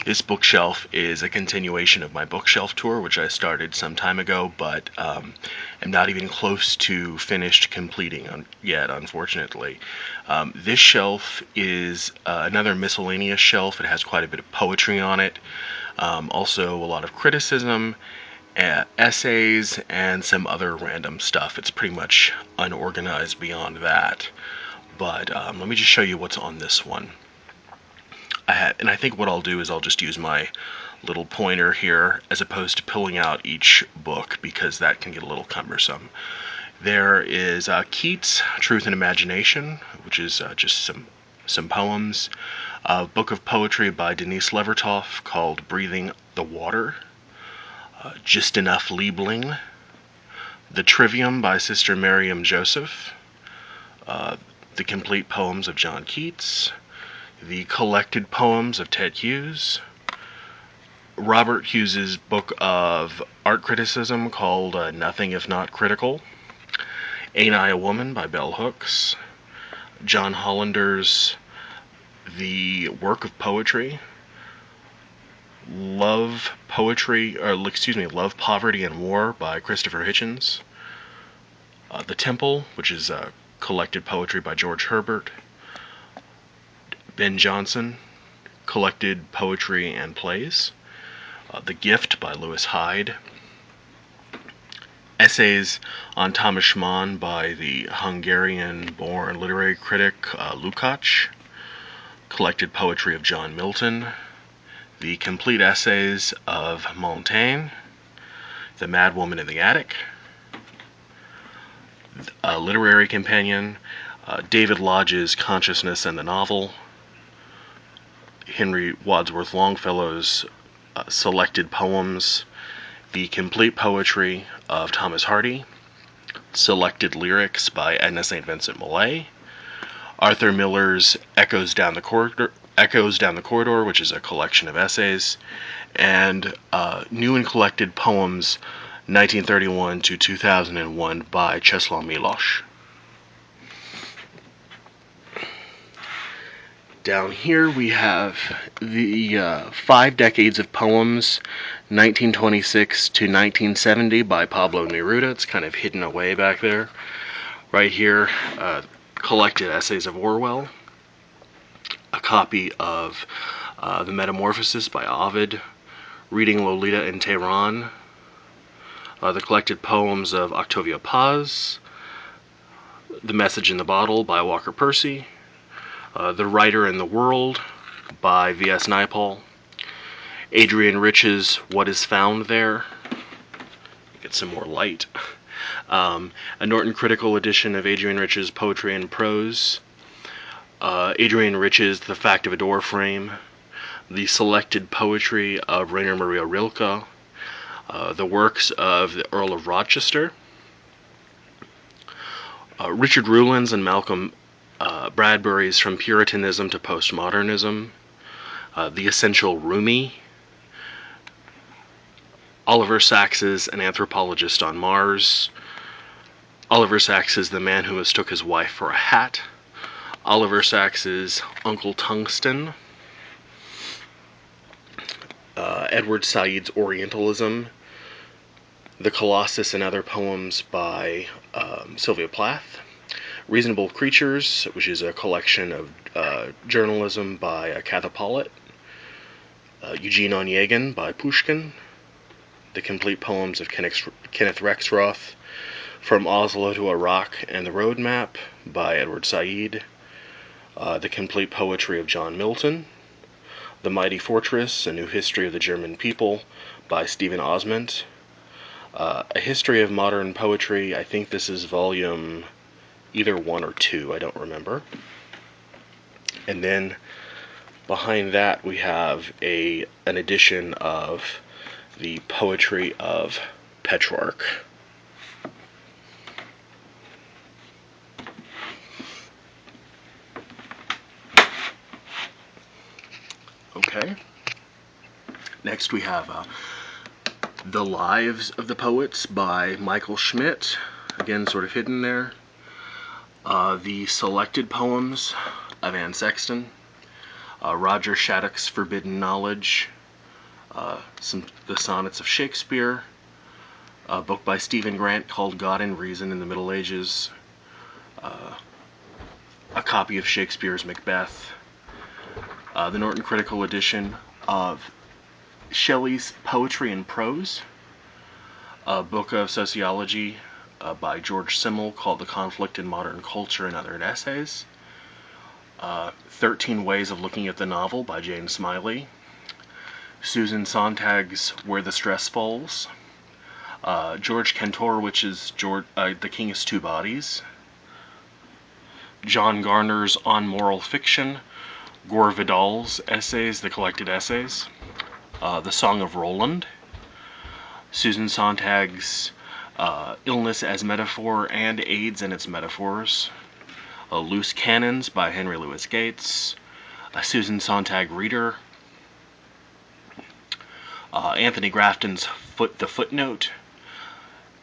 This bookshelf is a continuation of my bookshelf tour, which I started some time ago, but am not even close to finished completing yet, unfortunately. This shelf is another miscellaneous shelf. It has quite a bit of poetry on it, also a lot of criticism, essays, and some other random stuff. It's pretty much unorganized beyond that. But let me just show you what's on this one. And I think what I'll do is I'll just use my little pointer here as opposed to pulling out each book, because that can get a little cumbersome. There is Keats, Truth and Imagination, which is just some poems. A book of poetry by Denise Levertov called Breathing the Water. Just Enough Liebling. The Trivium by Sister Miriam Joseph. The Complete Poems of John Keats. The Collected Poems of Ted Hughes. Robert Hughes's book of art criticism called Nothing If Not Critical. Ain't I a Woman by Bell Hooks. John Hollander's The Work of Poetry. Love, Poverty and War by Christopher Hitchens. The Temple, which is collected poetry by George Herbert. Ben Jonson, collected poetry and plays. The Gift by Lewis Hyde. Essays on Thomas Schmann by the Hungarian-born literary critic Lukács. Collected poetry of John Milton. The Complete Essays of Montaigne. The Mad Woman in the Attic. A Literary Companion. David Lodge's Consciousness and the Novel. Henry Wadsworth Longfellow's Selected Poems. The Complete Poetry of Thomas Hardy. Selected Lyrics by Edna St. Vincent Millay. Arthur Miller's Echoes Down the Corridor, which is a collection of essays. And New and Collected Poems 1931 to 2001 by Czesław Miłosz. Down here we have the 5 Decades of Poems, 1926 to 1970 by Pablo Neruda. It's kind of hidden away back there. Right here, Collected Essays of Orwell. A copy of The Metamorphosis by Ovid. Reading Lolita in Tehran. The Collected Poems of Octavio Paz. The Message in the Bottle by Walker Percy. The Writer in the World by V.S. Naipaul. Adrian Rich's What Is Found There. Get some more light. A Norton Critical edition of Adrian Rich's Poetry and Prose. Adrian Rich's The Fact of a Door Frame. The Selected Poetry of Rainer Maria Rilke. The Works of the Earl of Rochester. Richard Ruland's and Malcolm Bradbury's From Puritanism to Postmodernism. The Essential Rumi. Oliver Sacks's An Anthropologist on Mars. Oliver Sacks's The Man Who Mistook His Wife for a Hat. Oliver Sacks's Uncle Tungsten. Edward Said's Orientalism. The Colossus and Other Poems by Sylvia Plath. Reasonable Creatures, which is a collection of journalism by Katha Pollitt. Eugene Onegin by Pushkin. The Complete Poems of Kenneth Rexroth. From Oslo to Iraq and the Road Map by Edward Said. The Complete Poetry of John Milton. The Mighty Fortress, A New History of the German People by Stephen Osment. A History of Modern Poetry, I think this is volume either 1 or 2, I don't remember. And then behind that we have an edition of the Poetry of Petrarch. Okay. Next we have The Lives of the Poets by Michael Schmidt. Again, sort of hidden there. The Selected Poems of Anne Sexton. Roger Shattuck's Forbidden Knowledge, the Sonnets of Shakespeare, a book by Stephen Grant called God and Reason in the Middle Ages, a copy of Shakespeare's Macbeth, the Norton Critical Edition of Shelley's Poetry and Prose, a book of sociology by George Simmel called The Conflict in Modern Culture and Other Essays, 13 Ways of Looking at the Novel by Jane Smiley, Susan Sontag's Where the Stress Falls, George Kantorowicz's The King's Two Bodies, John Garner's On Moral Fiction, Gore Vidal's Essays, The Collected Essays, The Song of Roland, Susan Sontag's Illness as Metaphor and AIDS and Its Metaphors, Loose Cannons by Henry Louis Gates, a Susan Sontag Reader, Anthony Grafton's The Footnote,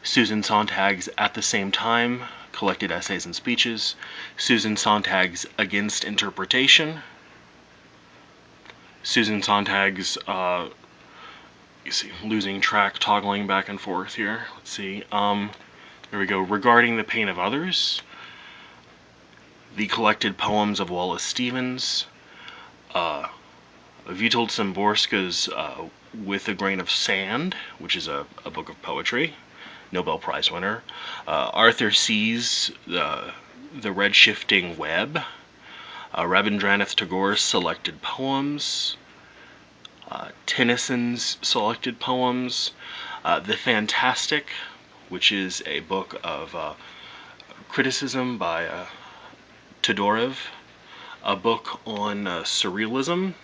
Susan Sontag's At the Same Time, Collected Essays and Speeches, Susan Sontag's Against Interpretation, Susan Sontag's, losing track, toggling back and forth here. Let's see. There we go. Regarding the Pain of Others, the Collected Poems of Wallace Stevens, Witold Szymborska's With a Grain of Sand, which is a book of poetry, Nobel Prize winner, Arthur C.'s The Red-Shifting Web, Rabindranath Tagore's Selected Poems, Tennyson's Selected Poems, The Fantastic, which is a book of criticism by Todorev, a book on surrealism,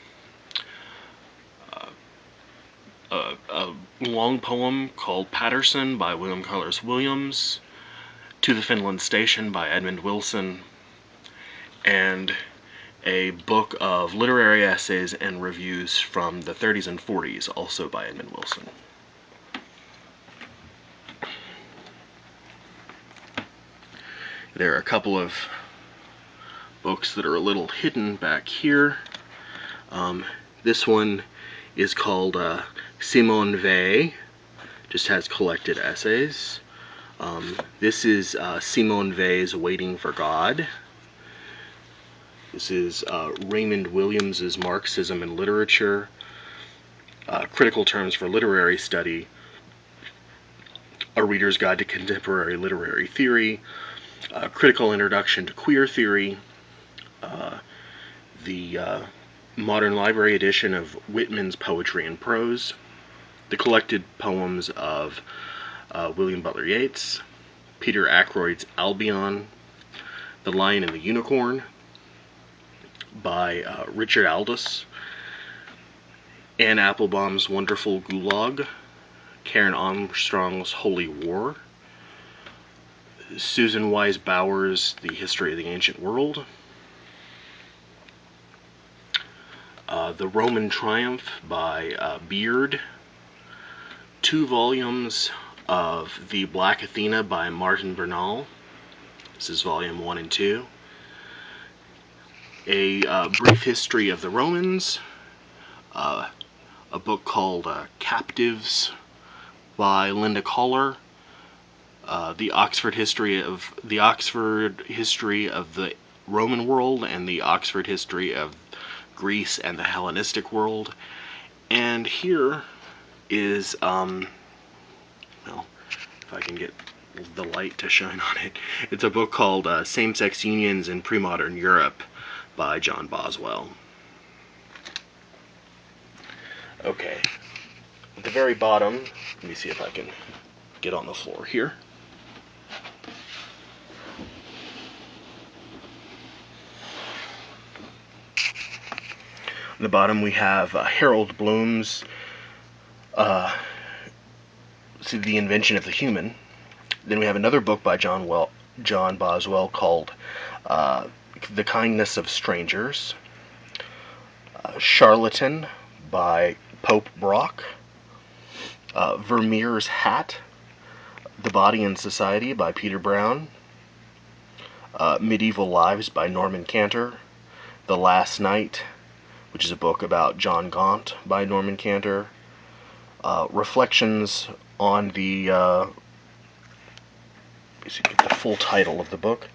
a long poem called Patterson by William Carlos Williams, To the Finland Station by Edmund Wilson, and a book of literary essays and reviews from the 30s and 40s, also by Edmund Wilson. There are a couple of books that are a little hidden back here. This one is called Simone Weil, just has collected essays. This is Simone Weil's Waiting for God. This is Raymond Williams's Marxism and Literature, Critical Terms for Literary Study, A Reader's Guide to Contemporary Literary Theory, Critical Introduction to Queer Theory, the Modern Library edition of Whitman's Poetry and Prose, the collected poems of William Butler Yeats, Peter Ackroyd's Albion, The Lion and the Unicorn by Richard Aldous, Anne Applebaum's Wonderful Gulag, Karen Armstrong's Holy War, Susan Wise Bauer's The History of the Ancient World, The Roman Triumph by Beard, 2 volumes of The Black Athena by Martin Bernal. This is volume 1 and 2. A Brief History of the Romans, a book called Captives by Linda Collar, the Oxford History of the Roman world and the Oxford History of Greece and the Hellenistic world. And here is, well, if I can get the light to shine on it, it's a book called Same-Sex Unions in Pre-Modern Europe by John Boswell. Okay, at the very bottom, let me see if I can get on the floor here. At the bottom we have Harold Bloom's The Invention of the Human. Then we have another book by John Boswell called The Kindness of Strangers, Charlatan by Pope Brock, Vermeer's Hat, The Body and Society by Peter Brown, Medieval Lives by Norman Cantor, The Last Night which is a book about John Gaunt by Norman Cantor. Reflections on basically the full title of the book.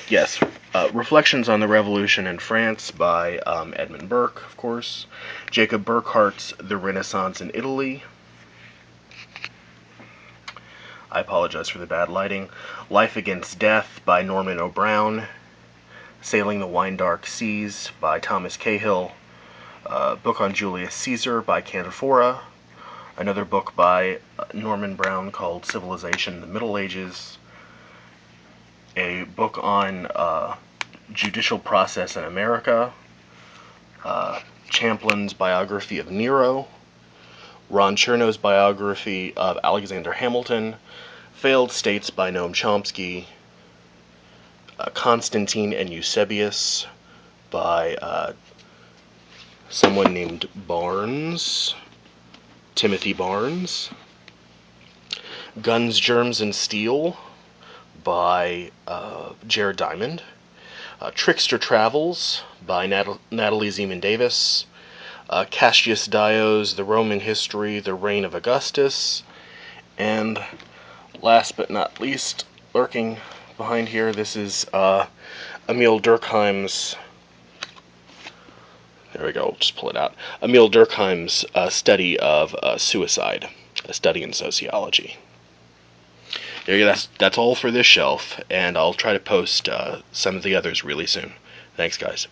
Yes, Reflections on the Revolution in France by Edmund Burke, of course. Jacob Burckhardt's The Renaissance in Italy. I apologize for the bad lighting. Life Against Death by Norman O'Brown. Sailing the Wine-Dark Seas by Thomas Cahill. Book on Julius Caesar by Cantifora. Another book by Norman Brown called Civilization in the Middle Ages. A book on judicial process in America. Champlin's biography of Nero. Ron Chernow's biography of Alexander Hamilton. Failed States by Noam Chomsky. Constantine and Eusebius by someone named Barnes, Timothy Barnes. Guns, Germs, and Steel by Jared Diamond. Trickster Travels by Natalie Zeman Davis. Cassius Dio's The Roman History, The Reign of Augustus. And last but not least, lurking behind here, this is Emil Durkheim's, there we go, we'll just pull it out, Emil Durkheim's study of suicide, a study in sociology. There you go, that's all for this shelf, and I'll try to post some of the others really soon. Thanks, guys.